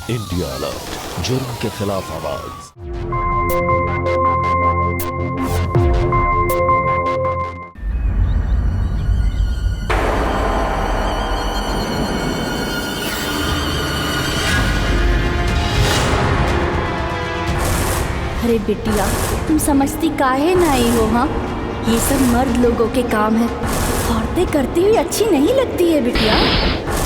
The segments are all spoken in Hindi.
इंडिया अलर्ट, जुर्म के खिलाफ आवाज। अरे बिटिया, तुम समझती काहे नहीं हो? हाँ, ये सब मर्द लोगों के काम है। औरतें करती हुई अच्छी नहीं लगती है बिटिया।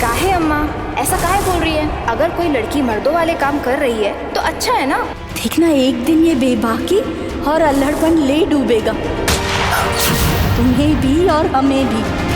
काहे अम्मा, ऐसा काहे बोल रही है? अगर कोई लड़की मर्दों वाले काम कर रही है तो अच्छा है ना। देखना, एक दिन ये बेबाकी और अल्हड़पन ले डूबेगा, तुम्हें भी और हमें भी।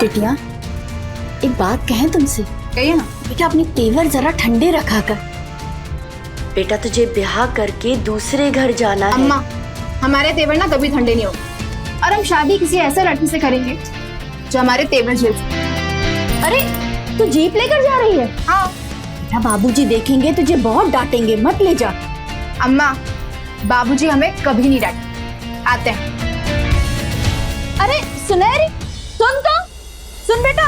बिटिया, एक बात कहें तुमसे? कहिए ना। बेटा, अपने तेवर जरा ठंडे रखा कर। बेटा, तुझे ब्याह करके दूसरे घर जाना है। अम्मा, हमारे तेवर ना कभी ठंडे नहीं होंगे और हम शादी किसी ऐसे लड़की से करेंगे जो हमारे तेवर झेल सके। अरे, तू जीप लेकर जा रही है? हाँ। बेटा, बाबूजी देखेंगे तुझे बहुत डांटेंगे, मत ले जा। अम्मा, बाबूजी हमें कभी नहीं डांटे। आते हैं। अरे सुनहरी, सुन तो, सुन बेटा।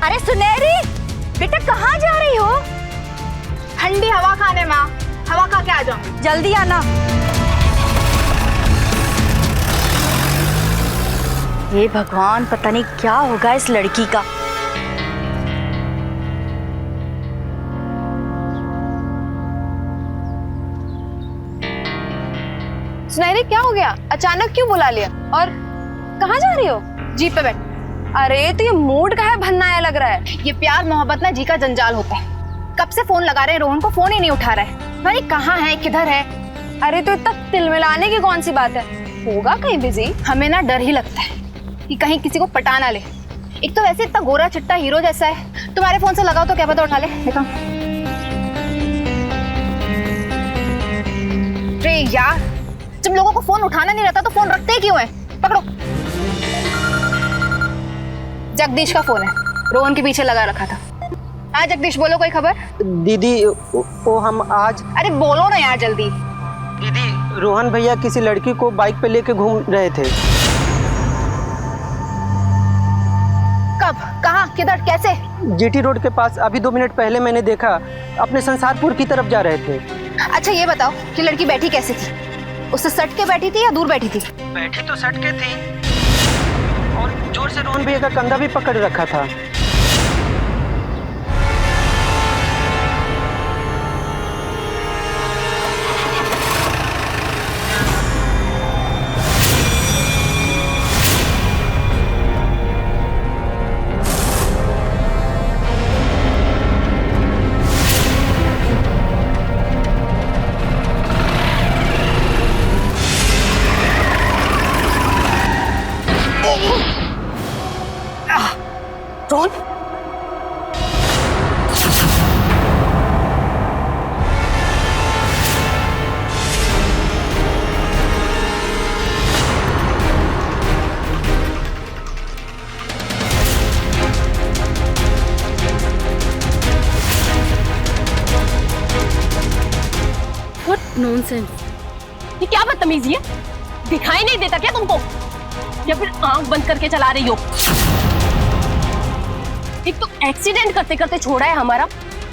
अरे सुनहरी, बेटा कहाँ जा रही हो? ठंडी हवा खाने माँ, हवा खा के आ जाऊंगी। जल्दी आना। हे भगवान, पता नहीं क्या होगा इस लड़की का। सुनहरी, क्या हो गया? अचानक क्यों बुला लिया? और कहाँ जा रही हो? जीप पे बैठ। अरे तो ये मूड काहे भन्नाया लग रहा है? ये प्यार मोहब्बत ना जी का जंजाल होता है। कब से फोन लगा रहे हैं, रोहन को फोन ही नहीं उठा रहा है। भाई कहाँ है, किधर है? अरे तो इतना तिलमिलाने की कौन सी बात है? होगा कहीं बिजी। हमें ना डर ही लगता है कि कहीं किसी को पटा ना ले। एक तो वैसे इतना गोरा चिट्टा हीरो जैसा है, तुम्हारे फोन से लगाओ तो क्या पता उठा ले। देखो। अरे यार, जब लोगों को फोन उठाना नहीं रहता तो फोन रखते क्यों है? पकड़ो। जगदीश का फोन है, रोहन के पीछे लगा रखा था। हाँ जगदीश, बोलो, कोई खबर? दीदी, वो हम आज। अरे बोलो ना यार जल्दी। दीदी, रोहन भैया किसी लड़की को बाइक पे लेके घूम रहे थे। कब, कहाँ, किधर, कैसे? जीटी रोड के पास। अभी 2 मिनट पहले मैंने देखा, अपने संसारपुर की तरफ जा रहे थे। अच्छा ये बताओ कि लड़की बैठी कैसे थी? उससे सट के बैठी थी या दूर बैठी थी? बैठी तो सट के थी और जोर से रोहन भैया का कंधा भी पकड़ रखा था। Rohan, what nonsense! ये क्या बदतमीजी है? दिखाई नहीं देता क्या तुमको? या फिर आंख बंद करके चला रही हो? एक तो एक्सीडेंट करते करते छोड़ा है हमारा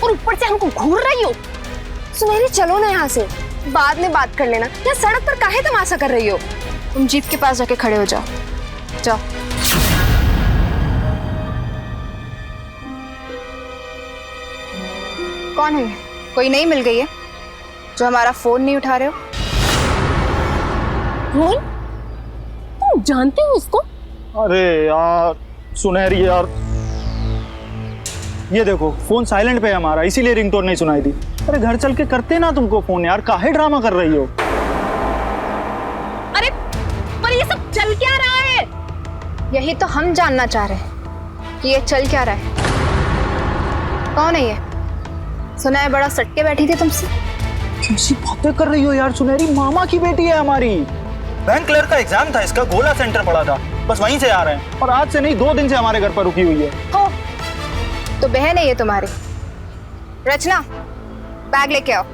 और ऊपर से हमको घूर रही हो। सुनहरी चलो ना यहाँ से, बाद में बात कर लेना। यहाँ सड़क पर काहे तमाशा कर रही हो? तुम जीप के पास जाके खड़े हो जाओ। जाओ। कौन है? कोई नई मिल गई है जो हमारा फोन नहीं उठा रहे हो? रोहन, तुम जानते हो इसको? अरे यार सुनहरी यार, ये देखो फोन साइलेंट पे है हमारा, इसीलिए रिंगटोन नहीं सुनाई दी। अरे घर चल के करते ना तुमको फोन यार, काहे ड्रामा कर रही हो? अरे पर ये सब चल क्या रहा है? यही तो हम जानना चाह रहे हैं ये चल क्या रहा है? कौन है ये? सुना है बड़ा सटके बैठी थी तुमसे। कैसी बातें कर रही हो यार सुनहरी, मामा की बेटी है हमारी। बैंक क्लर्क का एग्जाम था, इसका गोला सेंटर पड़ा था, बस वहीं से आ रहे हैं। और आज से नहीं 2 दिन से हमारे घर पर रुकी हुई है। हो तो बहन है ये तुम्हारी। रचना, बैग लेके आओ।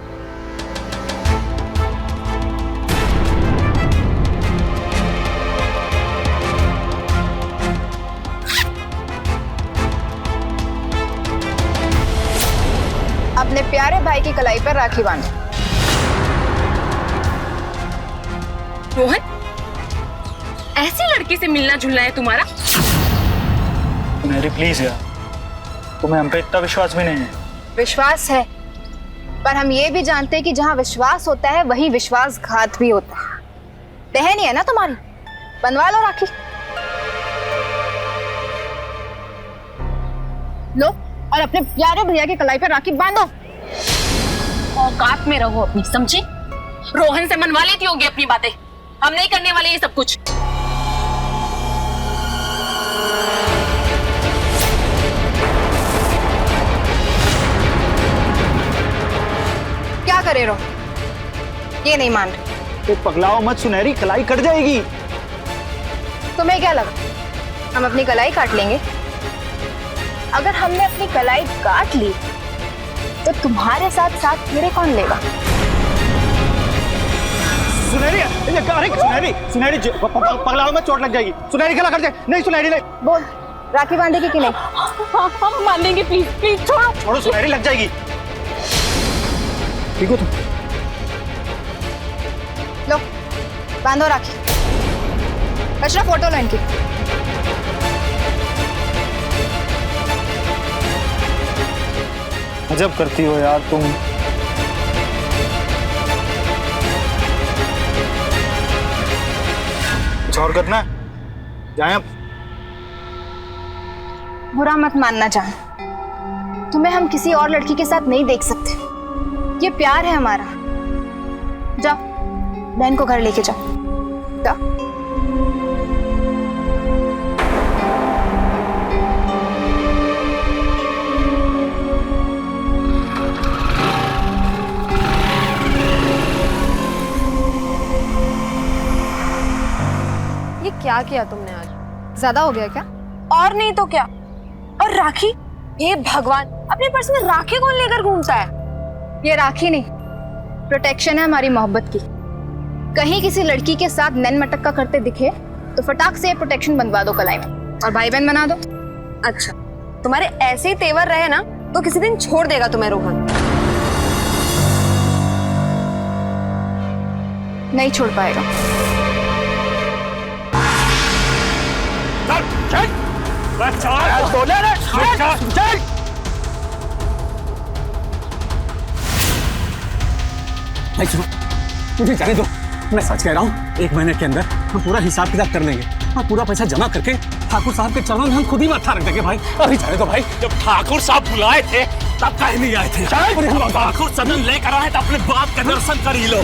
अपने प्यारे भाई की कलाई पर राखी बांधो। रोहन, ऐसी लड़की से मिलना जुलना है तुम्हारा? सुनहरी प्लीज यार, तुम्हें हम पे इतना विश्वास भी नहीं है। विश्वास है, पर हम ये भी जानते हैं कि जहां विश्वास होता है वहीं विश्वासघात भी होता है। बहन ही है ना तुम्हारी, बनवा लो राखी। लो और अपने प्यारे भैया की कलाई पर राखी बांधो। औकात में रहो अपनी, समझी? रोहन से मनवा लेती होगी अपनी बातें, हम नहीं करने वाले ये सब कुछ। क्या करे रो? ये नहीं मान रही। तो पगलाओ मत सुनहरी, कलाई कट जाएगी। तुम्हें क्या लगा हम अपनी कलाई काट लेंगे? अगर हमने अपनी कलाई काट ली तो तुम्हारे साथ साथ मेरे कौन लेगा? सुनहरी, अरे सुनहरी पगलाओ मत, चोट लग जाएगी। सुनहरी गला कट जाए। नहीं सुनहरी नहीं। बोल, राखी बांधेगी कि नहीं? हम बांधेंगे, प्लीज प्लीज छोड़ो। छोड़ो सुनहरी, लग जाएगी। ठीक हो तुम? लो बांधो राखी। रचना फोटो लो इनकी। अजब करती हो यार तुम। कुछ और करना है? जाएं अब? बुरा मत मानना जान, तुम्हें हम किसी और लड़की के साथ नहीं देख सकते। ये प्यार है हमारा। जाओ बहन को घर लेके जाओ। जाओ। ये क्या किया तुमने आज? ज्यादा हो गया क्या? और नहीं तो क्या। और राखी, ये भगवान, अपने पर्स में राखी कौन लेकर घूमता है? ये राखी नहीं, प्रोटेक्शन है हमारी मोहब्बत की। कहीं किसी लड़की के साथ नैन मटक्का करते दिखे तो फटाक से प्रोटेक्शन बनवा दो कलाई में और भाई बहन बना दो। अच्छा, तुम्हारे ऐसे ही तेवर रहे ना तो किसी दिन छोड़ देगा तुम्हें रोहन। नहीं छोड़ पाएगा। मुझे जाने दो, मैं सच कह रहा हूँ। 1 महीने के अंदर हम पूरा हिसाब किताब कर लेंगे और पूरा पैसा जमा करके ठाकुर साहब के चरणों में हम खुद ही माथा रख देंगे भाई। अभी जाने दो भाई। जब ठाकुर साहब बुलाए थे तब काहे नहीं आए थे? ठाकुर सदन लेकर आए तो अपने बाप का दर्शन कर ही लो।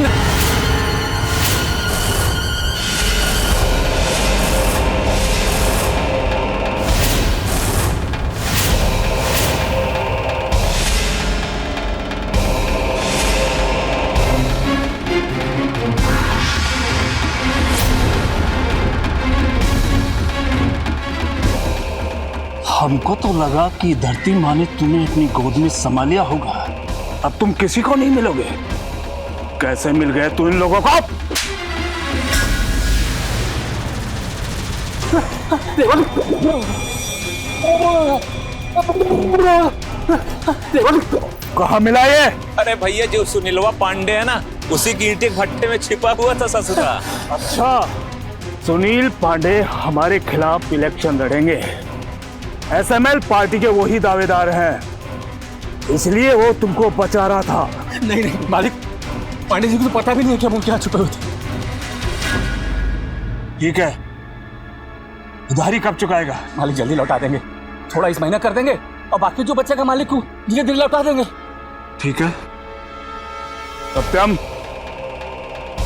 हमको तो लगा कि धरती माँ ने तुम्हें अपनी गोद में समा लिया होगा। अब तुम किसी को नहीं मिलोगे। कैसे मिल गए तुम इन लोगों को? कहाँ मिला ये? अरे भैया, जो सुनीलवा पांडे है ना, उसी की ईंटे भट्टे में छिपा हुआ था ससुरा। अच्छा, सुनील पांडे हमारे खिलाफ इलेक्शन लड़ेंगे। एसएमएल पार्टी के वही दावेदार हैं, इसलिए वो तुमको बचा रहा था। नहीं नहीं मालिक, पांडे जी को तो पता भी नहीं है कि वो क्या छुपे हुए थे। ठीक है, उधारी कब चुकाएगा? मालिक जल्दी लौटा देंगे, थोड़ा इस महीना कर देंगे और बाकी जो बचेगा मालिक को धीरे धीरे लौटा देंगे। ठीक है, सत्यम,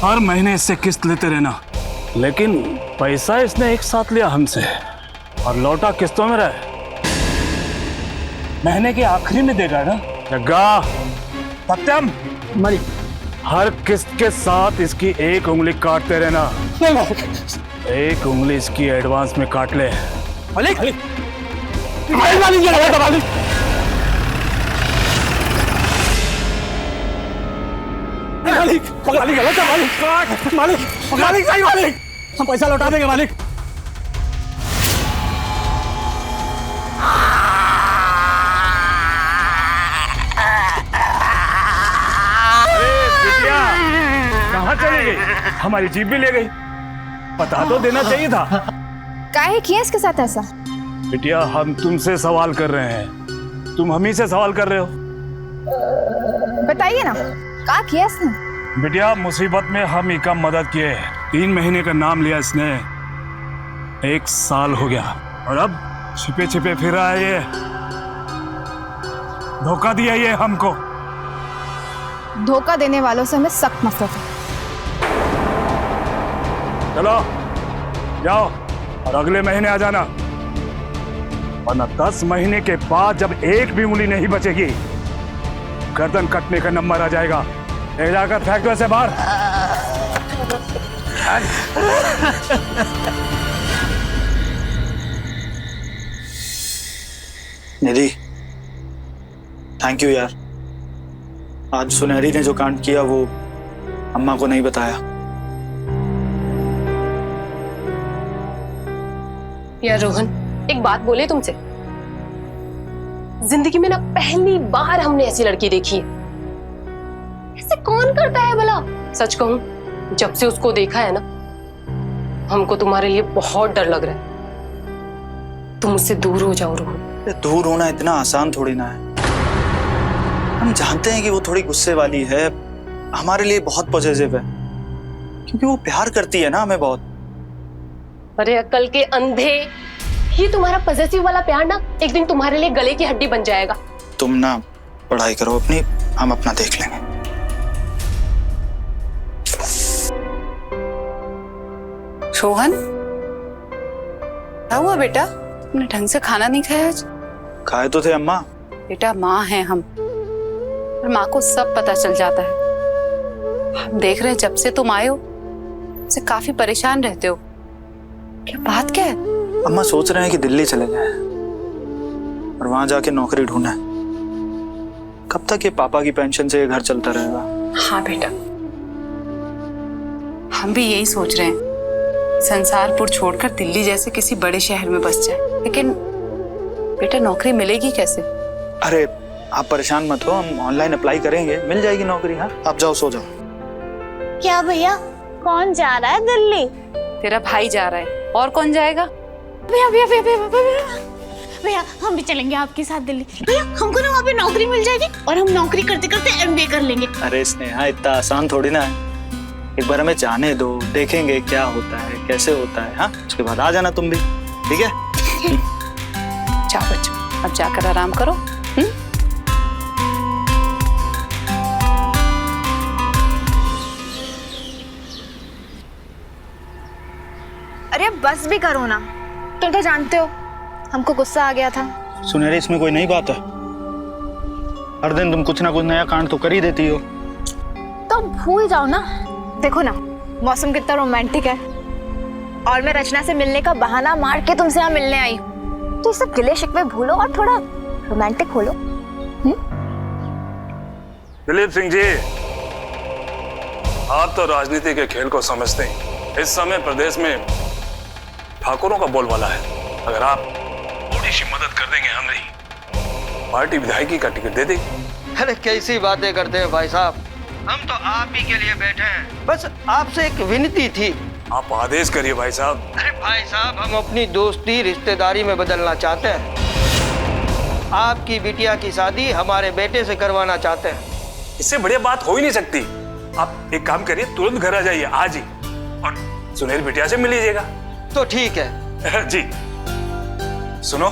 हर महीने इससे किस्त लेते रहना, लेकिन पैसा इसने एक साथ लिया हमसे और लौटा किस्तों में रहे। महीने के आखिरी में देगा ना। जग्गा, सत्यम, मालिक। हर किस्त के साथ इसकी एक उंगली काटते रहना। नहीं मालिक। एक उंगली इसकी एडवांस में काट ले। मालिक, मालिक, मालिक, ये गलत है मालिक। मालिक, मालिक गलत है मालिक। मालिक, मालिक सही मालिक। हम पैसा लौटा देंगे मालिक। कहाँ चली गई? हमारी जीप भी ले गई। बता तो देना चाहिए था। काहे किया इसके साथ ऐसा? बिटिया, हम तुमसे सवाल कर रहे हैं, तुम हम ही से सवाल कर रहे हो। बताइए ना, क्या किया इसने? बिटिया, मुसीबत में हम ही का मदद किए। 3 महीने का नाम लिया इसने, 1 साल हो गया और अब छिपे छिपे फिर रहा है। ये धोखा दिया ये हमको। धोखा देने वालों से हमें सख्त नफरत है। चलो जाओ और अगले महीने आ जाना, वरना 10 महीने के बाद जब एक भी उंगली नहीं बचेगी, गर्दन कटने का नंबर आ जाएगा। ले जाकर फेंक दो ऐसे बाहर। निधि, थैंक यू यार। आज सुनहरी ने जो कांड किया वो अम्मा को नहीं बताया। यार रोहन, एक बात बोले तुमसे, जिंदगी में ना पहली बार हमने ऐसी लड़की देखी है। ऐसे कौन करता है भला? सच कहूं, जब से उसको देखा है ना, हमको तुम्हारे लिए बहुत डर लग रहा है। तुम उससे दूर हो जाओ रोहन। दूर होना इतना आसान थोड़ी ना है। हम जानते हैं कि वो थोड़ी गुस्से वाली है, हमारे लिए बहुत पॉजिटिव है, क्योंकि वो प्यार करती है ना हमें बहुत। अरे अक्ल के अंधे, ये तुम्हारा पॉजिटिव वाला प्यार ना एक दिन तुम्हारे लिए गले की हड्डी बन जाएगा। तुम ना पढ़ाई करो अपनी, हम अपना देख लेंगे। रोहन, क्या हुआ बेटा? तुमने ढंग से खाना नहीं खाया आज? खाए तो थे अम्मा। बेटा, माँ हैं हम, और माँ को सब पता चल जाता है। हम देख रहे हैं जब से तुम आए हो, से काफी परेशान रहते हो। क्या बात क्या है? अम्मा सोच रहे हैं कि दिल्ली चले जाएं और वहां जाके नौकरी ढूंढें। कब तक ये पापा की पेंशन से ये घर चलता रहेगा? हाँ बेटा, हम भी यही सोच रहे हैं, संसारपुर छोड़कर दिल्ली जैसे किसी बड़े शहर में बस जाए। लेकिन बेटा, नौकरी मिलेगी कैसे? अरे आप परेशान मत हो, हम ऑनलाइन अप्लाई करेंगे, मिल जाएगी नौकरी। हाँ, आप जाओ, सो जाओ। क्या भैया, कौन जा रहा है दिल्ली? तेरा भाई जा रहा है, और कौन जाएगा? भैया भैया भैया भैया भैया भैया, हम भी चलेंगे आपके साथ दिल्ली। भैया, हमको ना वहाँ पे नौकरी मिल जाएगी और हम नौकरी करते करते MBA कर लेंगे। अरे स्नेहा, इतना आसान थोड़ी ना है। एक बार हमें जाने दो, देखेंगे क्या होता है, कैसे होता है। हाँ, उसके बाद आ जाना तुम भी, ठीक है? जाओ बच्चों, अब जाकर आराम करो। अरे बस भी करो ना, तुम तो जानते हो हमको गुस्सा आ गया था। सुनहरी, इसमें कोई नई बात है। हर दिन तुम कुछ ना कुछ नया कांड तो कर ही देती हो। तो भूल जाओ ना। देखो ना, मौसम कितना रोमांटिक है, और मैं रचना से मिलने का बहाना मार के तुमसे यहाँ मिलने आई हूँ। तो ये सब गिले शिकवे भूलो और थोड़ा रोमांटिक हो लो। दिलीप सिंह जी, आप तो राजनीति के खेल को समझते हैं। इस समय प्रदेश में ठाकुरों का बोलबाला है। अगर आप थोड़ी सी मदद कर देंगे, हमारी पार्टी विधायकी का टिकट दे देगी। अरे कैसी बातें करते हैं भाई साहब, हम तो आप ही के लिए बैठे हैं। बस आपसे एक विनती थी। आप आदेश करिए भाई साहब। अरे भाई साहब, हम अपनी दोस्ती रिश्तेदारी में बदलना चाहते हैं। आपकी बिटिया की शादी हमारे बेटे से करवाना चाहते हैं। इससे बढ़िया बात हो ही नहीं सकती। आप एक काम करिए, तुरंत घर आ जाइए आज ही, और सुनहरी बिटिया से मिल लीजिएगा। तो ठीक है जी। सुनो,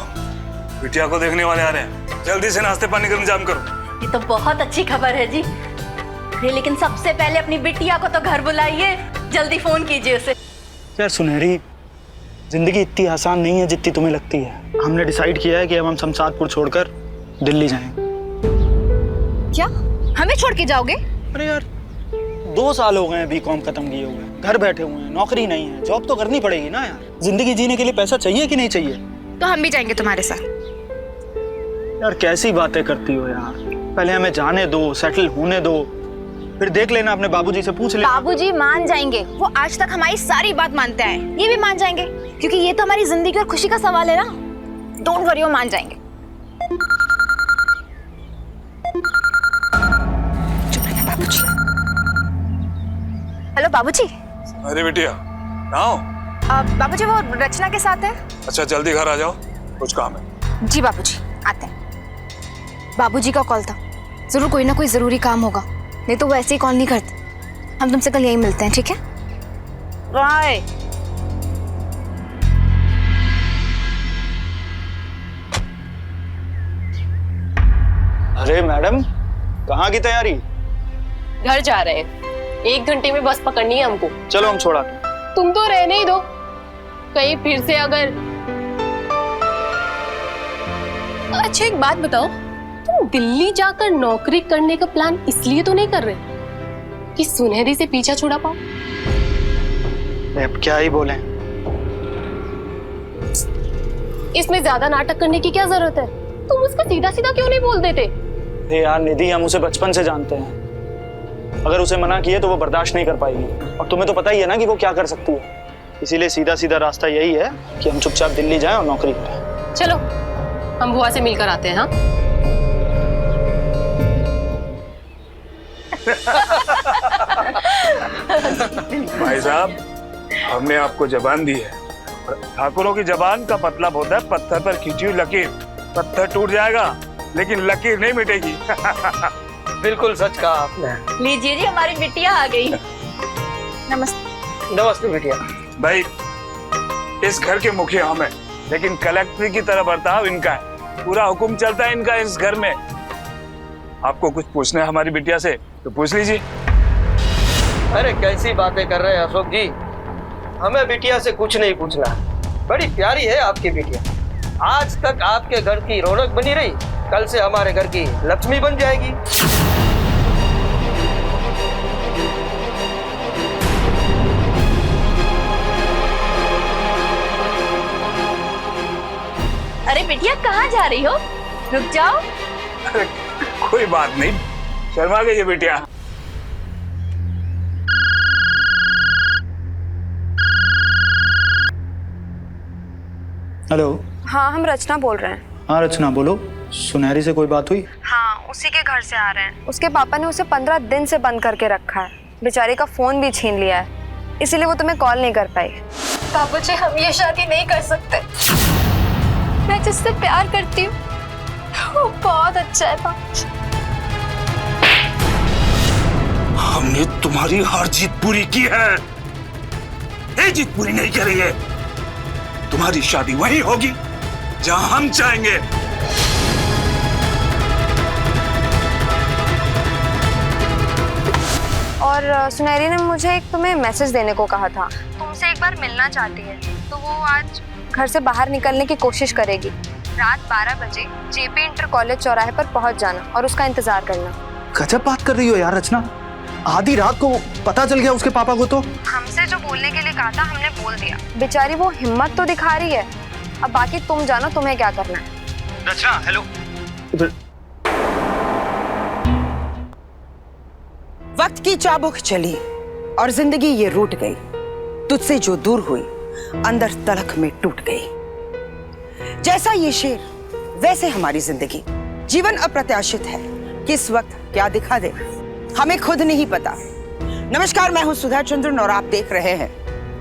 बिटिया को देखने वाले आ रहे हैं, जल्दी से नाश्ते पानी का इंतजाम करो। ये तो बहुत अच्छी खबर है जी। लेकिन सबसे पहले अपनी बिटिया को तो घर बुलाइए, जल्दी फोन कीजिए उसे। यार सुनहरी, जिंदगी इतनी आसान नहीं है जितनी तुम्हें लगती है। हमने डिसाइड किया है कि अब हम शमशादपुर छोड़कर दिल्ली जाएंगे। क्या हमें छोड़ के जाओगे? अरे यार 2 साल हो गए हैं बीकॉम खत्म किए हुए, घर बैठे हुए हैं, नौकरी नहीं है, जॉब तो करनी पड़ेगी ना यार। जिंदगी जीने के लिए पैसा चाहिए कि नहीं चाहिए? तो हम भी जाएंगे तुम्हारे साथ। यार कैसी बातें करती हो यार, पहले हमें जाने दो, सेटल होने दो, फिर देख लेना, अपने बाबूजी से पूछ लेना। बाबूजी मान जाएंगे, वो आज तक हमारी सारी बात मानते हैं, ये भी मान जाएंगे, क्योंकि ये तो हमारी जिंदगी और खुशी का सवाल है ना। डोंट वरी, वो मान जाएंगे। चुप रहना बाबूजी। हेलो बाबूजी। अरे बेटिया आओ। बाबूजी वो रचना के साथ है। अच्छा जल्दी घर आ जाओ, कुछ काम है। जी बाबूजी आते हैं। बाबूजी का कॉल था, जरूर कोई ना कोई जरूरी काम होगा, नहीं तो वो ऐसे ही कॉल नहीं करते। हम तुमसे कल यहीं मिलते हैं, ठीक है? बाय। अरे मैडम कहाँ की तैयारी? घर जा रहे हैं, 1 घंटे में बस पकड़नी है हमको। चलो हम छोड़ा। तुम तो रहने ही दो, कहीं फिर से अगर। अच्छा एक बात बताओ, तुम दिल्ली जाकर नौकरी करने का प्लान इसलिए तो नहीं कर रहे कि सुनहरी से पीछा छुड़ा पाओ? अब क्या ही बोले, इसमें ज्यादा नाटक करने की क्या जरूरत है? तुम उसको सीधा सीधा क्यों नहीं बोल देते? यार निधि, हम उसे बचपन से जानते हैं, अगर उसे मना किए तो वो बर्दाश्त नहीं कर पाएगी, और तुम्हें तो पता ही है ना कि वो क्या कर सकती है। इसीलिए सीधा सीधा रास्ता यही है कि हम चुपचाप दिल्ली जाएं और नौकरी करें। चलो हम बुआ से मिलकर आते हैं। हाँ भाई साहब, हमने आपको जबान दी है, ठाकुरों की जबान का मतलब होता है पत्थर पर खींची हुई लकीर। पत्थर टूट जाएगा लेकिन लकीर नहीं मिटेगी। बिल्कुल सच कहा आपने। लीजिए जी, हमारी बिटिया आ गई। नमस्ते। नमस्ते बेटिया। भाई इस घर के मुखिया हम हैं, लेकिन कलेक्टर की तरह बर्ताव इनका है, पूरा हुक्म चलता है इनका इस घर में। आपको कुछ पूछना है हमारी बिटिया से तो पूछ लीजिए। अरे कैसी बातें कर रहे हैं अशोक जी, हमें बिटिया से कुछ नहीं पूछना, बड़ी प्यारी है आपकी बिटिया। आज तक आपके घर की रौनक बनी रही, कल से हमारे घर की लक्ष्मी बन जाएगी। अरे बिटिया कहाँ जा रही हो? रुक जाओ। अरे कोई बात नहीं, शर्मा गई है बिटिया। हेलो। हाँ हम रचना बोल रहे हैं। हाँ रचना बोलो, सुनहरी से कोई बात हुई? हाँ उसी के घर से आ रहे हैं। उसके पापा ने उसे 15 दिन से बंद करके रखा है, बेचारी का फोन भी छीन लिया है, इसीलिए वो तुम्हें कॉल नहीं कर पाई। बाबूजी हम ये शादी नहीं कर सकते। मैं जिससे प्यार करती हूँ वो बहुत अच्छा है बाबूजी। हमने तुम्हारी हर जीत पूरी की है, ये जीत पूरी नहीं करेंगे। तुम्हारी शादी वही होगी जहां हम चाहेंगे। और सुनहरी ने मुझे एक तुम्हें मैसेज देने को कहा था, तुमसे एक बार मिलना चाहती है, तो वो आज घर से बाहर निकलने की कोशिश करेगी। रात 12 बजे जेपी इंटर कॉलेज चौराहे पर पहुंच जाना और उसका इंतजार करना। गजब बात कर रही हो यार रचना, आधी रात को पता चल गया उसके पापा को तो? हमसे जो बोलने के लिए कहा था हमने बोल दिया। बेचारी वो हिम्मत तो दिखा रही है, अब बाकी तुम जानो तुम्हें क्या करना है। रचना हेलो। वक्त की चाबुक चली और जिंदगी ये रूठ गई, तुझसे जो दूर हुई अंदर तलख में टूट गई। जैसा ये शेर वैसे हमारी जिंदगी, जीवन अप्रत्याशित है, किस वक्त क्या दिखा दे हमें खुद नहीं पता। नमस्कार, मैं हूं सुधा चंद्रन और आप देख रहे हैं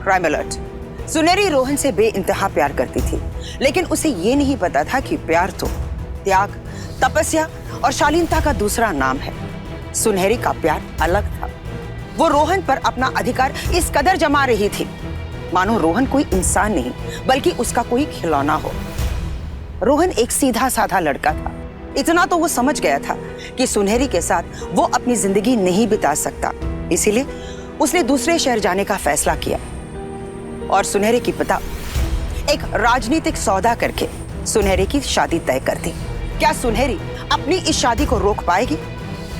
क्राइम अलर्ट। सुनहरी रोहन से बेइंतहा प्यार करती थी, लेकिन उसे ये नहीं पता था कि प्यार तो त्याग, तपस्या और शालीनता का दूसरा नाम है। सुनहरी का प्यार अलग था, वो रोहन पर अपना अधिकार इस कदर जमा रही थी मानो रोहन कोई इंसान नहीं बल्कि उसका कोई खिलौना हो। रोहन एक सीधा साधा लड़का था, इतना तो वो समझ गया था कि सुनहरी के साथ वो अपनी जिंदगी नहीं बिता सकता, इसीलिए उसने दूसरे शहर जाने का फैसला किया और सुनहरी की पिता एक राजनीतिक सौदा करके सुनहरी की शादी तय कर दी। क्या सुनहरी अपनी इस शादी को रोक पाएगी?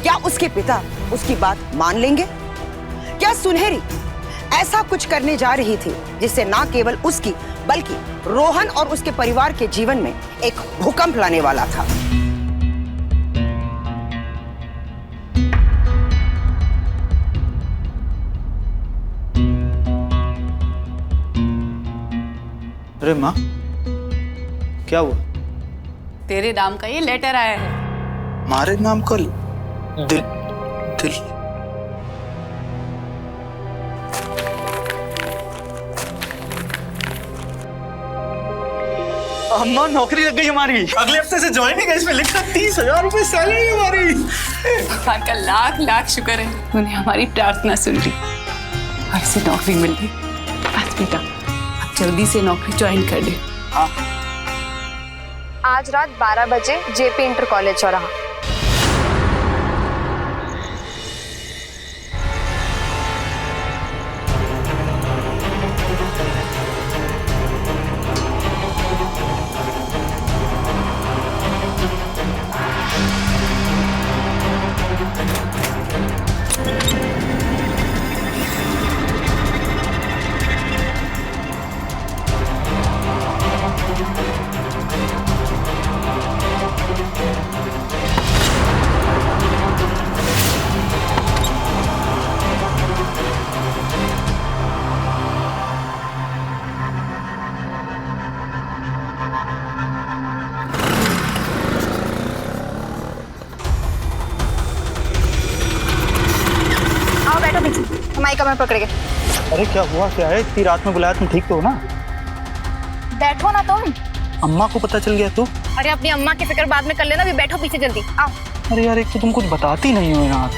क्या उसके पिता उसकी बात मान लेंगे? क्या सुनहरी ऐसा कुछ करने जा रही थी जिससे ना केवल उसकी बल्कि रोहन और उसके परिवार के जीवन में एक भूकंप लाने वाला था? अरे माँ, क्या हुआ? तेरे नाम का ये लेटर आया है। हमारे नाम का दिल दिल अम्मा, नौकरी लग गई हमारी। अगले हफ्ते से ज्वाइनिंग है। इसमें लिखा 30,000 रुपए सैलरी हमारी। भगवान का लाख लाख शुक्र है, तूने हमारी प्रार्थना सुन ली और इसे नौकरी मिल गई। बस बेटा, अब जल्दी से नौकरी ज्वाइन कर ले। हाँ। आज रात 12 बजे जेपी इंटर कॉलेज चौराहा। हमारी कमर पकड़ के। अरे क्या हुआ, क्या है? इतनी रात में बुलाया, तुम ठीक तो हो ना? बैठो ना तुम। अम्मा को पता चल गया तो? अरे अपनी अम्मा की फिक्र बाद में कर लेना, अभी बैठो पीछे जल्दी आओ। अरे यार, एक तो तुम कुछ बताती नहीं हो यार।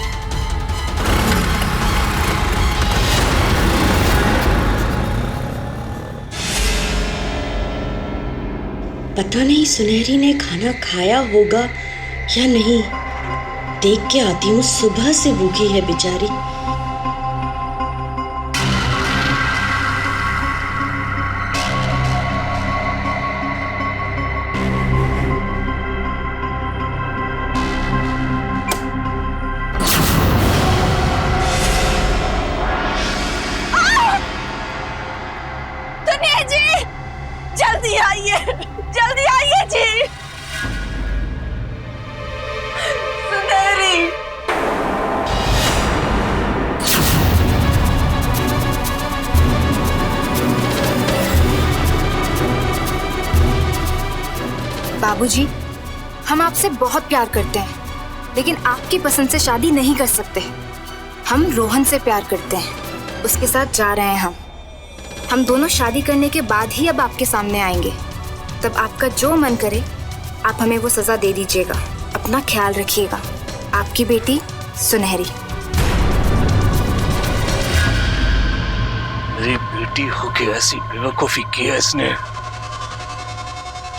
पता नहीं सुनहरी ने खाना खाया होगा या नहीं। देख के आती हूँ, सुबह से भूखी है बेचारी। जल्दी आइए जी। सुनहरी, बाबूजी, हम आपसे बहुत प्यार करते हैं, लेकिन आपकी पसंद से शादी नहीं कर सकते। हम रोहन से प्यार करते हैं, उसके साथ जा रहे हैं हम दोनों शादी करने के बाद ही अब आपके सामने आएंगे। तब आपका जो मन करे आप हमें वो सजा दे दीजिएगा। अपना ख्याल रखिएगा। आपकी बेटी सुनहरी। मेरी बेटी होके ऐसी बेवकूफी की है इसने।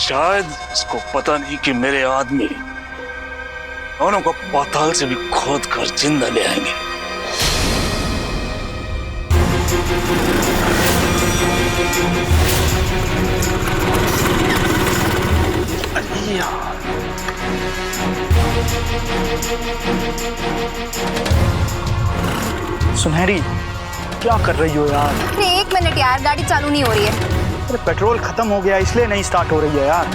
शायद इसको पता नहीं कि मेरे आदमी दोनों को पाताल से भी खोद कर जिंदा ले आएंगे। सुनहरी, क्या कर रही हो यार? अरे 1 मिनट यार, गाड़ी चालू नहीं हो रही है। अरे पेट्रोल खत्म हो गया, इसलिए नहीं स्टार्ट हो रही है यार।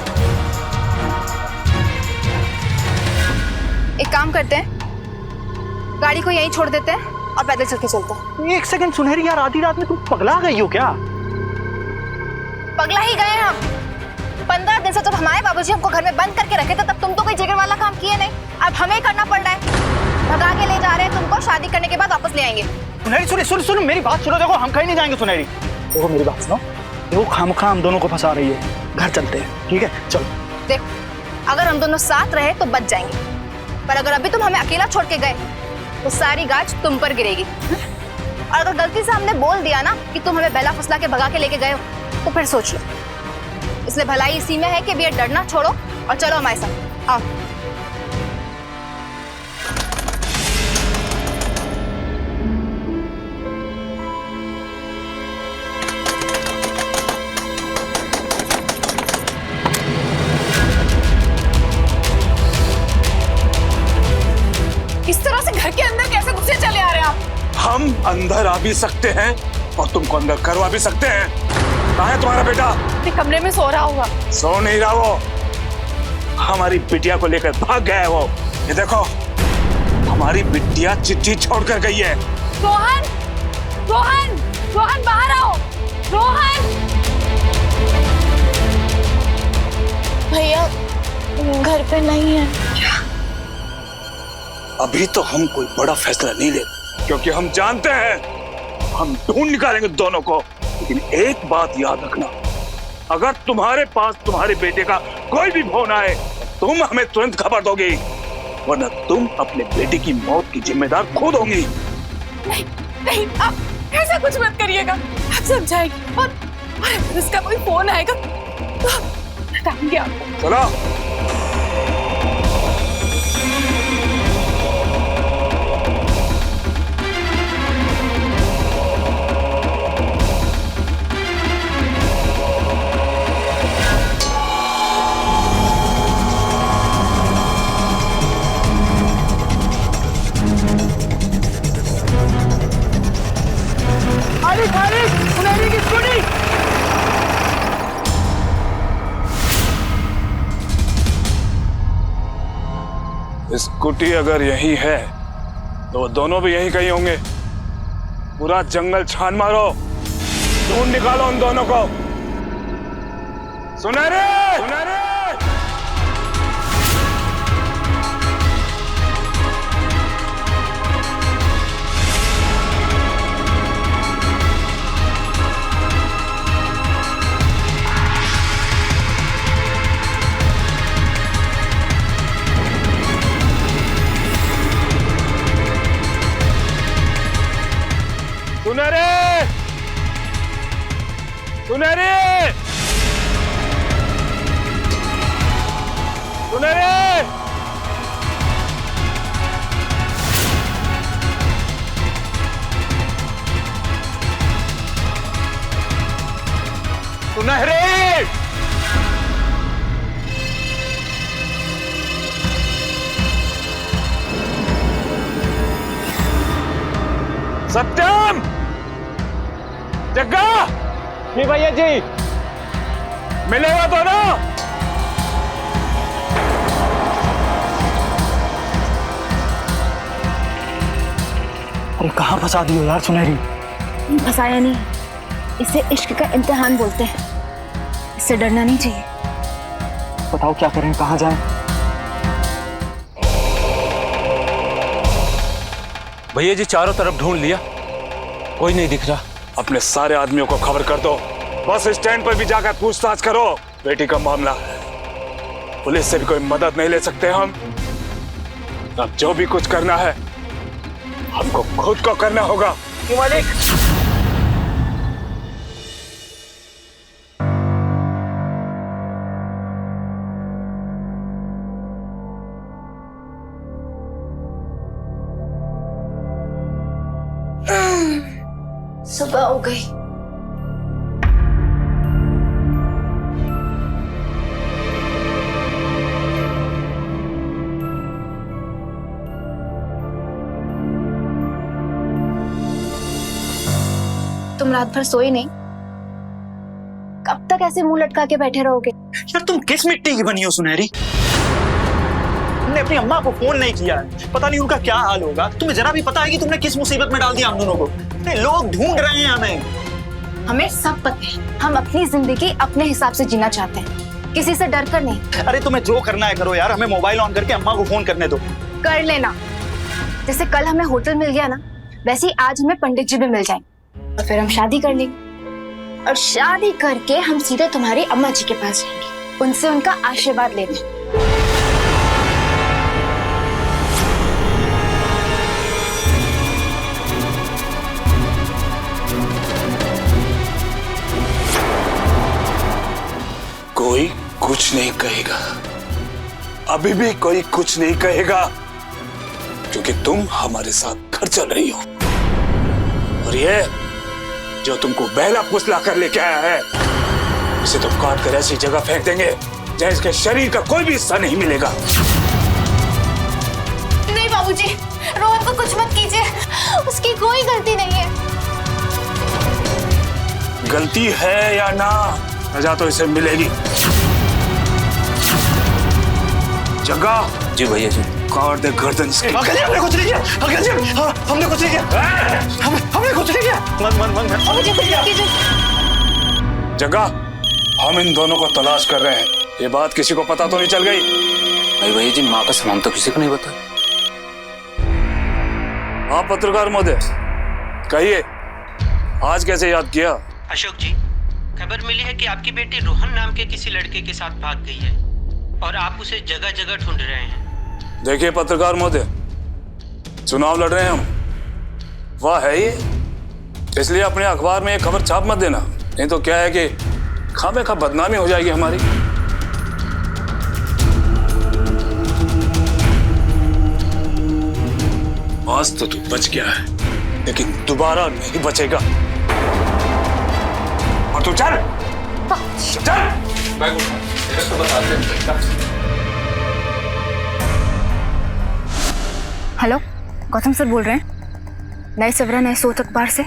एक काम करते हैं, गाड़ी को यहीं छोड़ देते हैं और पैदल चल के चलते हैं। 1 सेकंड सुनहरी यार, आधी रात में तुम पगला गई हो क्या? पगला ही गए हम। 15 दिन से जब हमारे बाबूजी हमको घर में बंद करके रखे थे, तब तुम तो कोई जिगर वाला काम किए नहीं। अब हमें करना पड़ रहा है। भगा के ले जा रहे हैं तुमको, शादी करने के बाद वापस ले आएंगे। सुनहरी सुन मेरी बात सुनो। देखो, हम कहीं नहीं जाएंगे सुनहरी। देखो मेरी बात सुनो। देखो, खामखा हम दोनों को फंसा रही है। घर चलते हैं, ठीक है? चलो। देख, अगर हम दोनों साथ रहे तो बच जाएंगे, पर अगर अभी तुम हमें अकेला छोड़ के गए तो सारी गाज तुम पर गिरेगी। और अगर गलती से हमने बोल दिया ना कि तुम हमें बेला फुसला के भगा के लेके गए हो, तो फिर सोच लो। इसलिए भलाई इसी में है कि ये डरना छोड़ो और चलो हमारे साथ। आओ। हम अंदर आ भी सकते हैं और तुमको अंदर करवा भी सकते हैं। कहाँ है तुम्हारा बेटा? कमरे में सो रहा होगा। सो नहीं रहा वो, हमारी बिटिया को लेकर भाग गया है वो। ये देखो, हमारी बिटिया चिट्ठी छोड़कर गई है। रोहन, रोहन, रोहन बाहर आओ। रोहन, भैया घर पे नहीं है। क्या? अभी तो हम कोई बड़ा फैसला नहीं ले, क्योंकि हम जानते हैं हम ढूंढ निकालेंगे दोनों को। लेकिन एक बात याद रखना, अगर तुम्हारे पास तुम्हारे बेटे का कोई भी फोन आए, तुम हमें तुरंत खबर दोगी, वरना तुम अपने बेटे की मौत की जिम्मेदार खुद होंगी। नहीं, नहीं, आप ऐसा कुछ मत करिएगा। आप समझाएंगे और अगर उसका कोई फोन आएगा तो बताएंगे आपको। चलो। स्कूटी अगर यही है तो वो दोनों भी यहीं कहीं होंगे। पूरा जंगल छान मारो, ढूंढ निकालो उन दोनों को। सुनहरे, सुनहरे! सुनहरे, सुनहरे, सुनहरे! सुनहरे! सत्यम! जग्गा! जी भैया जी। मिलेगा तो ना? अरे कहाँ फंसा दियो यार सुनहरी? फंसाया नहीं, इसे इश्क का इम्तिहान बोलते हैं। इससे डरना नहीं चाहिए। बताओ क्या करें, कहाँ जाएं? भैया जी चारों तरफ ढूंढ लिया, कोई नहीं दिख रहा। अपने सारे आदमियों को खबर कर दो, बस स्टैंड पर भी जाकर पूछताछ करो। बेटी का मामला है, पुलिस से भी कोई मदद नहीं ले सकते हम। अब जो भी कुछ करना है हमको खुद को करना होगा। मालिक, सुबह हो गई। तुम रात भर सोई नहीं? कब तक ऐसे मुंह लटका के बैठे रहोगे? यार तुम किस मिट्टी की बनी हो सुनहरी? तुमने अपनी अम्मा को फोन नहीं किया है, पता नहीं उनका क्या हाल होगा। तुम्हें जरा भी पता है कि तुमने किस मुसीबत में डाल दिया हम दोनों को? लोग ढूंढ रहे हैं हमें। हमें सब पता है। हम अपनी जिंदगी अपने हिसाब से जीना चाहते हैं, किसी से डर कर नहीं। अरे तुम्हें जो करना है करो यार, हमें मोबाइल ऑन करके अम्मा को फोन करने दो। कर लेना। जैसे कल हमें होटल मिल गया ना, वैसे ही आज हमें पंडित जी भी मिल जाएंगे और फिर हम शादी कर लेंगे। और शादी करके हम सीधे तुम्हारी अम्मा जी के पास जाएंगे, उनसे उनका आशीर्वाद लेने। कोई कुछ नहीं कहेगा, अभी भी कोई कुछ नहीं कहेगा, क्योंकि तुम हमारे साथ घर चल रही हो। और ये जो तुमको बहला फुसला कर लेके आया है, इसे तो काट कर ऐसी जगह फेंक देंगे जहां इसके शरीर का कोई भी हिस्सा नहीं मिलेगा। नहीं बाबूजी, बाबूजी, रोहन को कुछ मत कीजिए, उसकी कोई गलती नहीं है। गलती है या ना, सजा तो इसे मिलेगी। जगह जी भैया जी। काट दे गर्दन इसकी। अंकल जी हमने कुछ नहीं किया, अंकल जी हमने कुछ नहीं किया, हमने कुछ नहीं किया। बाबूजी कुछ मत कीजिए। जगह, हम इन दोनों को तलाश कर रहे हैं, ये बात किसी को पता तो नहीं चल गई? नहीं भैया जी, माँ का सामान तो किसी को नहीं पता। हाँ पत्रकार महोदय, कहिए आज कैसे याद किया? अशोक जी, खबर मिली है कि आपकी बेटी रोहन नाम के किसी लड़के के साथ भाग गई है और आप उसे जगह जगह ढूंढ रहे हैं। देखिए पत्रकार महोदय, चुनाव लड़ रहे हैं हम, वाह है ये, इसलिए अपने अखबार में ये खबर छाप मत देना, नहीं तो क्या है कि खामे खा बदनामी हो जाएगी हमारी। आज तो तू बच गया है, लेकिन दोबारा नहीं बचेगा। और तू चल चल। हेलो, गौतम सर बोल रहे हैं, नए सवेरा नए सोच अखबार से।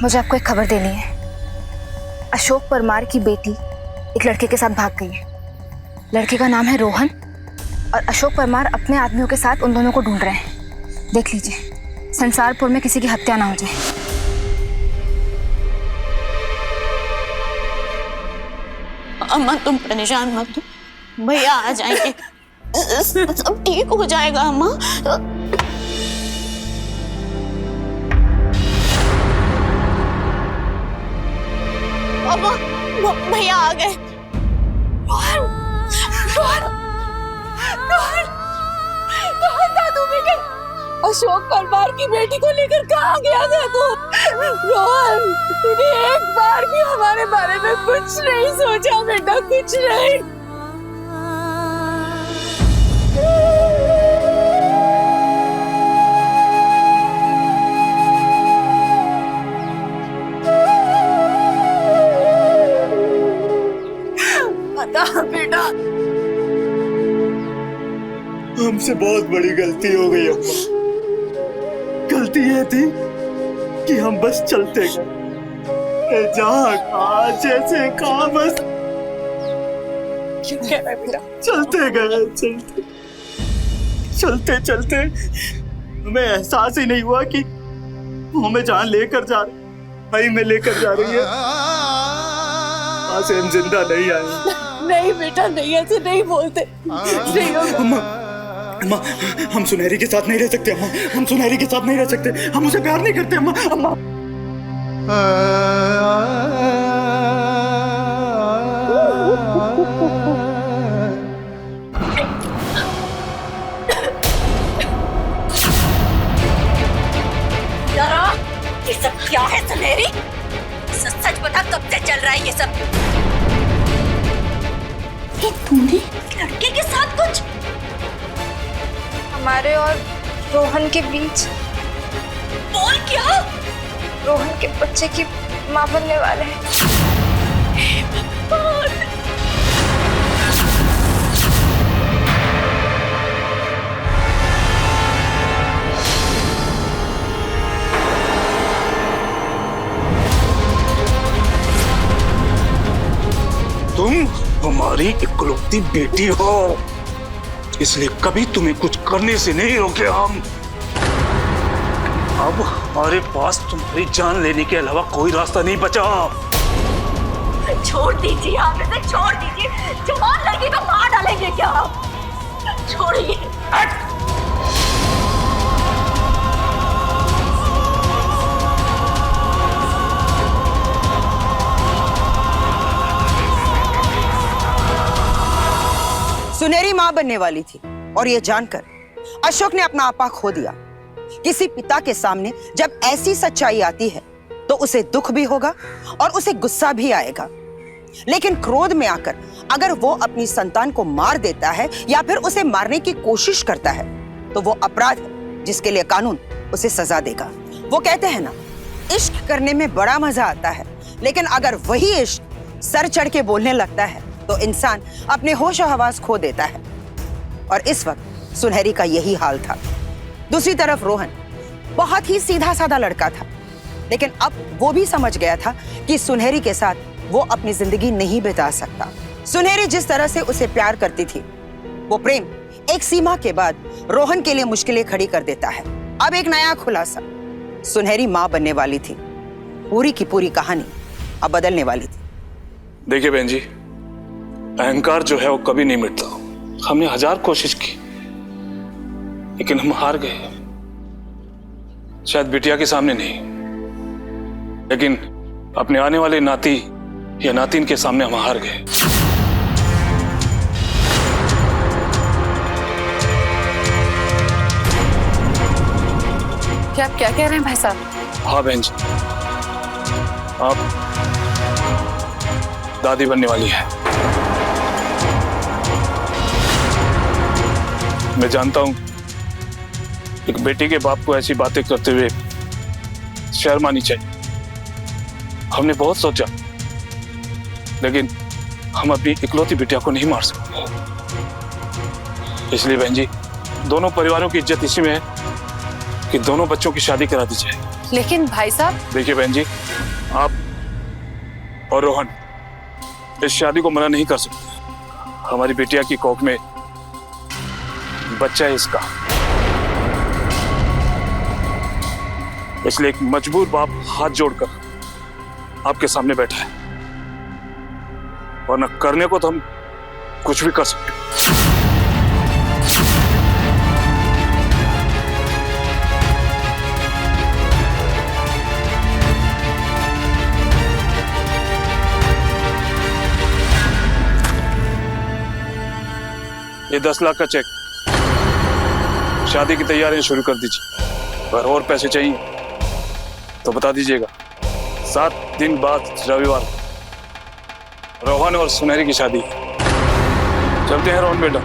मुझे आपको एक खबर देनी है। अशोक परमार की बेटी एक लड़के के साथ भाग गई है। लड़के का नाम है रोहन और अशोक परमार अपने आदमियों के साथ उन दोनों को ढूंढ रहे हैं। देख लीजिए, संसारपुर में किसी की हत्या ना हो जाए। अम्मा तुम परेशान मत हो, भैया आ जाएंगे, सब ठीक हो जाएगा अम्मा। अम्मा भैया आ गए। रोहन, रोहन, रोहन, कहाँ था तू? अशोक परमार की बेटी को लेकर कहाँ गया था तू? रोहन, तूने एक बार भी हमारे बारे में कुछ नहीं सोचा बेटा, कुछ नहीं। बता बेटा। हमसे बहुत बड़ी गलती हो गई अम्मा। गलती ये थी कि हम बस चलते गए, जहाँ कहा जैसे कहा बस चलते गए। चलते चलते हमें एहसास ही नहीं हुआ कि वो हमें जहाँ लेकर जा रही, भाई में लेकर जा रही है, वहां से हम जिंदा नहीं आए। नहीं बेटा, नहीं, ऐसे नहीं बोलते। नहीं अम्मा, अम्मा, हम सुनहरी के साथ नहीं रह सकते अम्मा, हम सुनहरी के साथ नहीं रह सकते, हम उसे प्यार नहीं करते अम्मा। अम्मा ये सब क्या है सुनहरी? सच बता, कब से चल रहा है ये सब? ये तूने लड़के के साथ कुछ? हमारे और रोहन के बीच। बोल क्या? रोहन के बच्चे की माँ बनने वाले हैं। तुम हमारी इकलौती बेटी हो, इसलिए कभी तुम्हें कुछ करने से नहीं रोके हम। अब हमारे पास तुम्हारी जान लेने के अलावा कोई रास्ता नहीं बचा। छोड़ दीजिए, आप इसे छोड़ दीजिए। जवान लड़की को मार डालेंगे क्या? छोड़िए। सुनहरी माँ बनने वाली थी और ये जानकर अशोक ने अपना आपा खो दिया। किसी पिता के सामने जब ऐसी सच्चाई आती है तो उसे दुख भी होगा और उसे गुस्सा भी आएगा, लेकिन क्रोध में आकर अगर वो अपनी संतान को मार देता है या फिर उसे मारने की कोशिश करता है तो वो अपराध है जिसके लिए कानून उसे सजा देगा। वो कहते हैं ना, इश्क करने में बड़ा मजा आता है, लेकिन अगर वही इश्क सर चढ़ के बोलने लगता है तो इंसान अपने होश और हवास खो देता है। और इस वक्त सुनहरी का यही हाल था। दूसरी तरफ रोहन बहुत ही सीधा साधा लड़का था, लेकिन अब वो भी समझ गया था कि सुनहरी के साथ वो अपनी जिंदगी नहीं बिता सकता। सुनहरी जिस तरह से उसे प्यार करती थी, वो प्रेम एक सीमा के बाद रोहन के लिए मुश्किलें खड़ी कर देता है। अब एक नया खुलासा, सुनहरी मां बनने वाली थी। पूरी की पूरी कहानी अब बदलने वाली थी। देखिए बहन जी, अहंकार जो है वो कभी नहीं मिटता। हमने 1000 कोशिश की, लेकिन हम हार गए। शायद बिटिया के सामने नहीं, लेकिन अपने आने वाले नाती या नातिन के सामने हम हार गए। क्या आप क्या कह रहे हैं भाई साहब? हाँ बहन जी, आप दादी बनने वाली है। मैं जानता हूं एक बेटी के बाप को ऐसी बातें करते हुए शर्म आनी चाहिए। हमने बहुत सोचा, लेकिन हम अपनी इकलौती बिटिया को नहीं मार सकते। इसलिए बहन जी, दोनों परिवारों की इज्जत इसी में है कि दोनों बच्चों की शादी करा दी जाए। लेकिन भाई साहब, देखिए बहन जी, आप और रोहन इस शादी को मना नहीं कर सकते। हमारी बिटिया की कोख में बच्चा है इसका, इसलिए एक मजबूर बाप हाथ जोड़कर आपके सामने बैठा है, वरना करने को तो हम कुछ भी कर सकते हैं। ये 10 लाख का चेक, शादी की तैयारियां शुरू कर दीजिए। अगर और पैसे चाहिए तो बता दीजिएगा। 7 दिन बाद रविवार रोहन और सुनहरी की शादी। चलते हैं रोहन बेटा,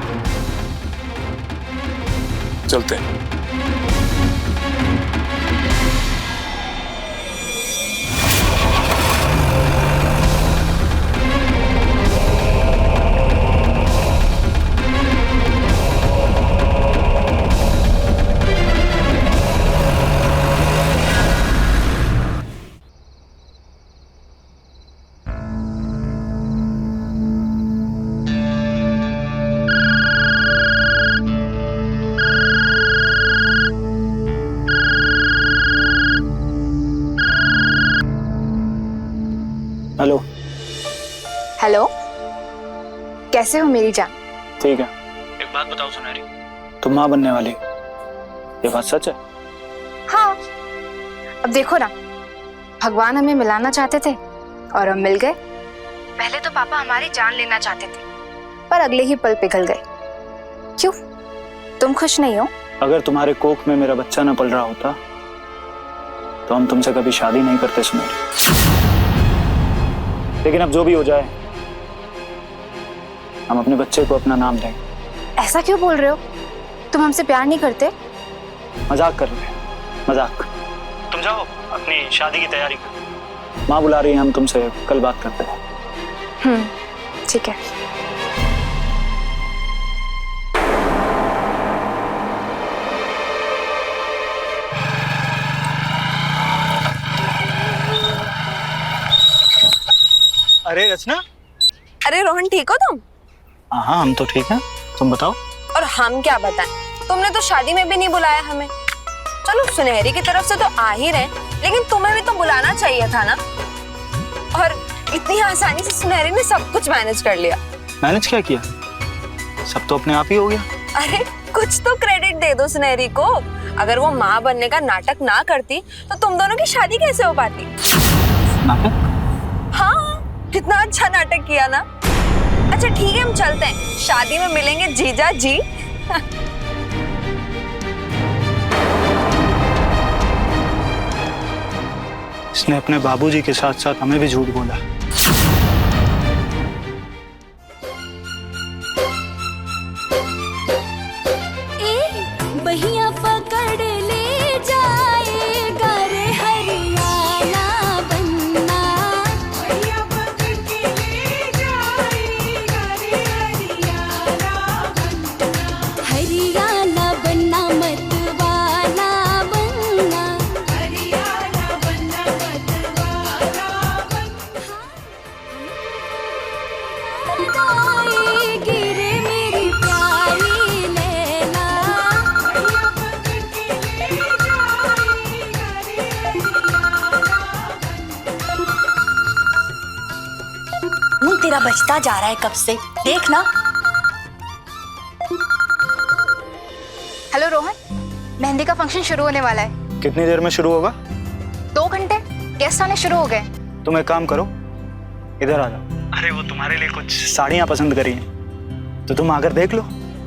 चलते हैं। हेलो। हेलो, कैसे हो मेरी जान? ठीक है। एक बात बताओ सुनहरी, तुम माँ बनने वाली, ये बात सच है? हाँ, अब देखो ना, भगवान हमें मिलाना चाहते थे और हम मिल गए। पहले तो पापा हमारी जान लेना चाहते थे, पर अगले ही पल पिघल गए। क्यों, तुम खुश नहीं हो? अगर तुम्हारे कोख में मेरा बच्चा न पल रहा होता तो हम तुमसे कभी शादी नहीं करते सुनहरी। लेकिन अब जो भी हो जाए, हम अपने बच्चे को अपना नाम देंगे। ऐसा क्यों बोल रहे हो? तुम हमसे प्यार नहीं करते? मजाक कर रहे हैं, मजाक। तुम जाओ अपनी शादी की तैयारी करो। माँ बुला रही है, हम तुमसे कल बात करते हैं। ठीक है। अरे रचना। अरे रोहन, ठीक हो तुम? हाँ, हम तो ठीक हैं। तुम बताओ। और हम क्या बताएं, तुमने तो शादी में भी नहीं बुलाया हमें। चलो सुनहरी की तरफ से तो आ ही रहे, लेकिन तुम्हें भी तो बुलाना चाहिए था ना। और इतनी आसानी से सुनहरी ने सब कुछ मैनेज कर लिया। मैनेज क्या किया? सब तो अपने आप ही हो गया। अरे कुछ तो क्रेडिट दे दो सुनहरी को। अगर वो माँ बनने का नाटक ना करती तो तुम दोनों की शादी कैसे हो पाती? नाटक? हाँ, कितना अच्छा नाटक किया ना। अच्छा ठीक है, हम चलते हैं, शादी में मिलेंगे जीजा जी। इसने अपने बाबूजी के साथ साथ हमें भी झूठ बोला। बहिया पकड़ ले जाएगा रे हरियाणा बनना, बहिया पकड़ के ले जाएगा रे हरियाणा बनना, हरियाणा बजता जा रहा है कब से, देख ना। हेलो रोहन, मेहंदी का फंक्शन शुरू होने वाला है। कितनी देर में शुरू होगा? 2 घंटे, गेस्ट आने शुरू हो गए। तुम एक काम करो, इधर आ जाओ। अरे वो तुम्हारे लिए कुछ साड़ियाँ पसंद करी हैं, तो तुम आकर देख लो।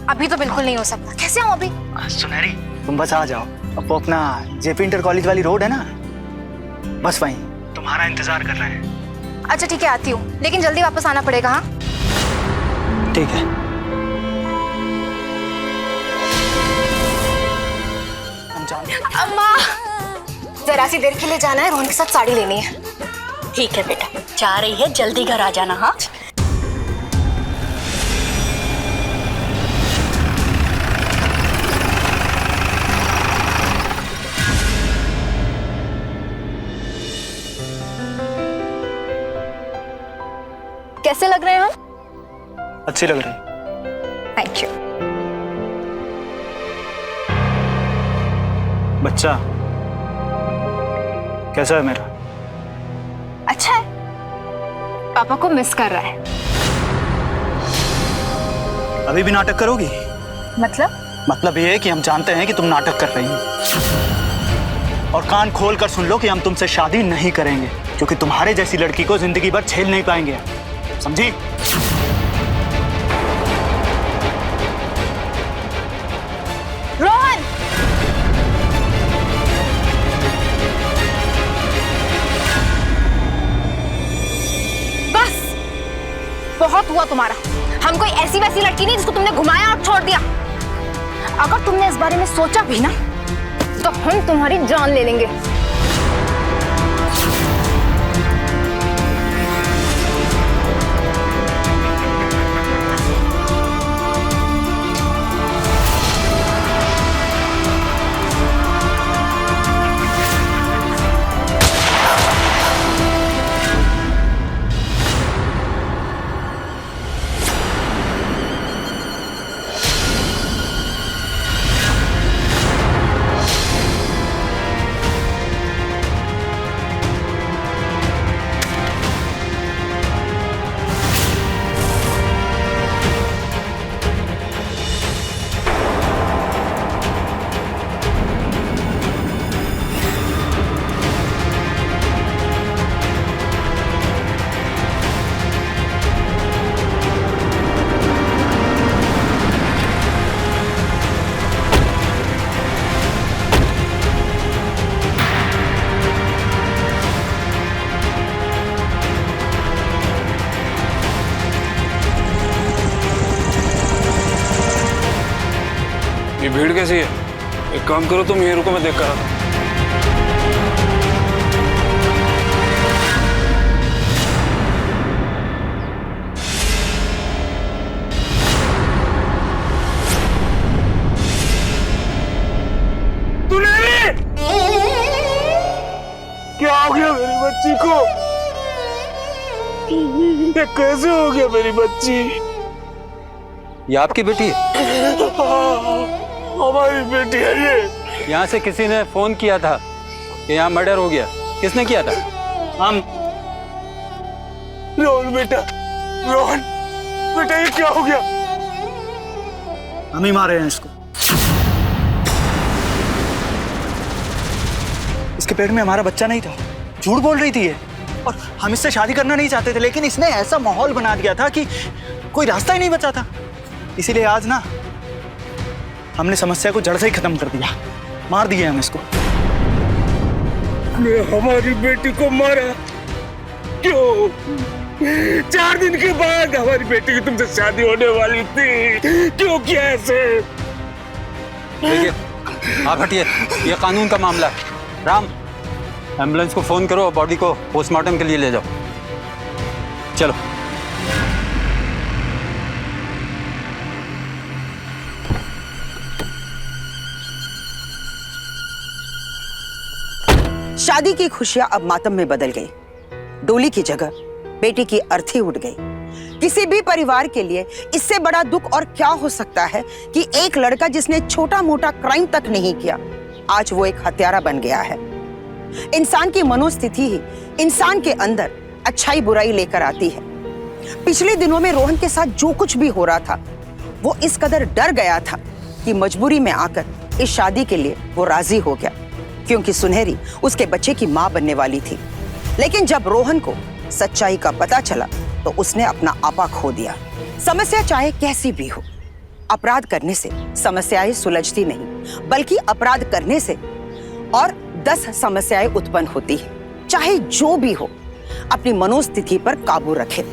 अभी तो बिल्कुल नहीं हो सकता, कैसे आऊँ अभी? सुनहरी, तुम बस आ जाओ। अब वो अपना जेपी इंटर कॉलेज वाली रोड है ना, बस वहीं तुम्हारा इंतजार कर रहे हैं। अच्छा ठीक है, आती हूँ, लेकिन जल्दी वापस आना पड़ेगा। हाँ ठीक है। अम्मा, जरा सी देर के लिए जाना है, रोहन के साथ साड़ी लेनी है। ठीक है बेटा, जा रही है, जल्दी घर आ जाना। हाँ कैसे लग रहे हैं हम? अच्छी लग रही है। Thank you. बच्चा कैसा है मेरा? अच्छा है, पापा को मिस कर रहा है। अभी भी नाटक करोगी? मतलब ये है कि हम जानते हैं कि तुम नाटक कर रही हो, और कान खोल कर सुन लो कि हम तुमसे शादी नहीं करेंगे, क्योंकि तुम्हारे जैसी लड़की को जिंदगी भर झेल नहीं पाएंगे, समझी? रोहन, बस बहुत हुआ तुम्हारा। हम कोई ऐसी वैसी लड़की नहीं जिसको तुमने घुमाया और छोड़ दिया। अगर तुमने इस बारे में सोचा भी ना, तो हम तुम्हारी जान ले लेंगे। ये भीड़ कैसी है? एक काम करो, तुम यहीं रुको, मैं देख कर आता हूं। क्या हो गया मेरी बच्ची को? ये कैसे हो गया मेरी बच्ची? ये आपकी बेटी है? हमारी बेटी है ये। यहाँ से किसी ने फोन किया था कि यहाँ मर्डर हो गया। किसने किया था? हम। रोहन बेटा, रोहन बेटा, ये क्या हो गया? हम ही मारे हैं इसको। इसके पेट में हमारा बच्चा नहीं था, झूठ बोल रही थी ये, और हम इससे शादी करना नहीं चाहते थे, लेकिन इसने ऐसा माहौल बना दिया था कि कोई रास्ता ही नहीं बचा था। इसीलिए आज ना हमने समस्या को जड़ से ही खत्म कर दिया, मार दिया हम इसको। हमारी बेटी को मारा? क्यों? 4 दिन के बाद हमारी बेटी की तुमसे शादी होने वाली थी, क्यों किया ऐसे? देखिए, आप हटिए, ये कानून का मामला है। राम, एम्बुलेंस को फोन करो और बॉडी को पोस्टमार्टम के लिए ले जाओ। चलो। शादी की खुशियां अब मातम में बदल गई। डोली की जगह बेटी की अर्थी उठ गई। किसी भी परिवार के लिए इससे बड़ा दुख और क्या हो सकता है कि एक लड़का जिसने छोटा मोटा क्राइम तक नहीं किया, आज वो एक हत्यारा बन गया है। इंसान की मनोस्थिति ही इंसान के अंदर अच्छाई बुराई लेकर आती है। पिछले दिनों में रोहन के साथ जो कुछ भी हो रहा था, वो इस कदर डर गया था कि मजबूरी में आकर इस शादी के लिए वो राजी हो गया, क्योंकि सुनहरी उसके बच्चे की मां बनने वाली थी। लेकिन जब रोहन को सच्चाई का पता चला तो उसने अपना आपा खो दिया। समस्या चाहे कैसी भी हो, अपराध करने से समस्याएं सुलझती नहीं, बल्कि अपराध करने से और 10 समस्याएं उत्पन्न होती है। चाहे जो भी हो, अपनी मनोस्थिति पर काबू रखें।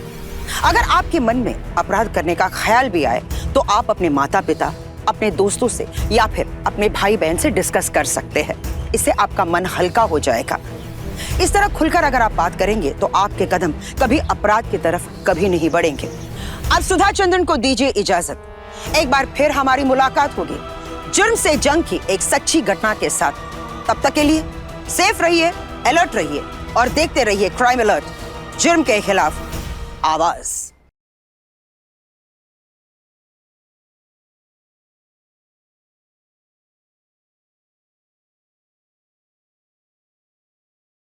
अगर आपके मन में अपराध करने का ख्याल भी आए तो आप अपने माता पिता, अपने दोस्तों से या फिर अपने भाई बहन से डिस्कस कर सकते हैं। इससे आपका मन हल्का हो जाएगा। इस तरह खुलकर अगर आप बात करेंगे तो आपके कदम कभी अपराध की तरफ कभी नहीं बढ़ेंगे। अब सुधा चंद्रन को दीजिए इजाजत। एक बार फिर हमारी मुलाकात होगी जुर्म से जंग की एक सच्ची घटना के साथ। तब तक के लिए सेफ रहिए, अलर्ट रहिए और देखते रहिए क्राइम अलर्ट, जुर्म के खिलाफ आवाज।